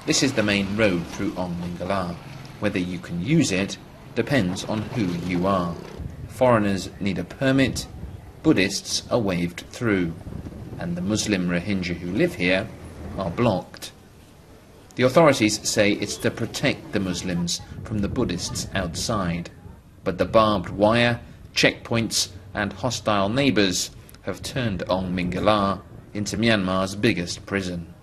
This is the main road through Aung Mingala. Whether you can use it depends on who you are. Foreigners need a permit, Buddhists are waved through, and the Muslim Rohingya who live here are blocked. The authorities say it's to protect the Muslims from the Buddhists outside, but the barbed wire, checkpoints and hostile neighbours have turned Aung Mingala into Myanmar's biggest prison.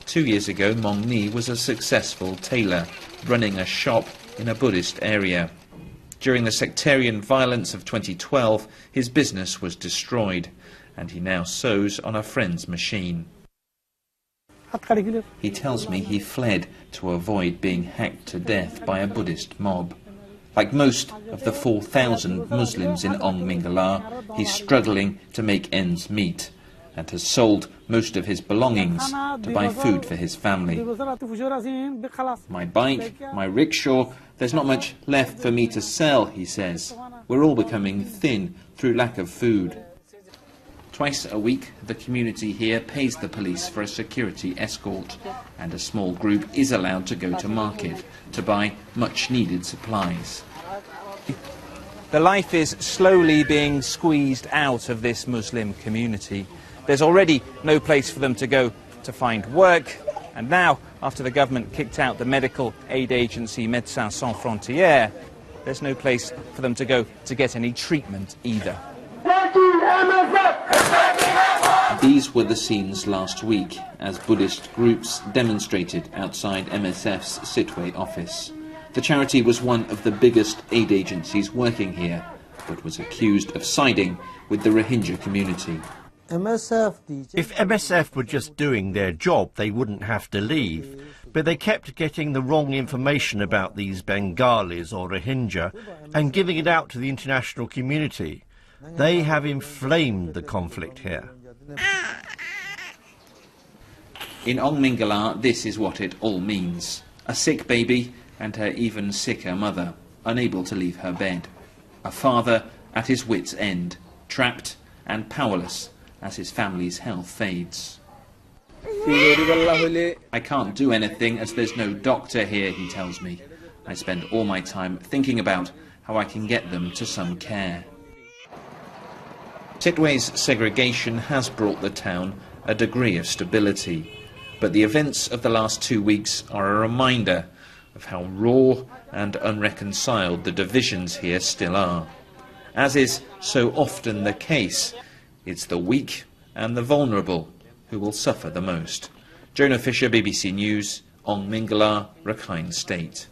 2 years ago, Mong Ni was a successful tailor, running a shop in a Buddhist area. During the sectarian violence of 2012, his business was destroyed, and he now sews on a friend's machine. He tells me he fled to avoid being hacked to death by a Buddhist mob. Like most of the 4,000 Muslims in Aung Mingala, he's struggling to make ends meet, and has sold most of his belongings to buy food for his family. My bike, my rickshaw, there's not much left for me to sell, he says. We're all becoming thin through lack of food. Twice a week, the community here pays the police for a security escort, and a small group is allowed to go to market to buy much-needed supplies. The life is slowly being squeezed out of this Muslim community. There's already no place for them to go to find work, and now, after the government kicked out the medical aid agency Médecins Sans Frontières, there's no place for them to go to get any treatment either. These were the scenes last week as Buddhist groups demonstrated outside MSF's Sittwe office. The charity was one of the biggest aid agencies working here, but was accused of siding with the Rohingya community. If MSF were just doing their job, they wouldn't have to leave. But they kept getting the wrong information about these Bengalis or Rohingya and giving it out to the international community. They have inflamed the conflict here. In Aung Mingala, this is what it all means. A sick baby and her even sicker mother, unable to leave her bed. A father at his wits' end, trapped and powerless as his family's health fades. I can't do anything as there's no doctor here, he tells me. I spend all my time thinking about how I can get them to some care. Sittwe's segregation has brought the town a degree of stability, but the events of the last 2 weeks are a reminder of how raw and unreconciled the divisions here still are. As is so often the case, it's the weak and the vulnerable who will suffer the most. Jonah Fisher, BBC News, Aung Mingala, Rakhine State.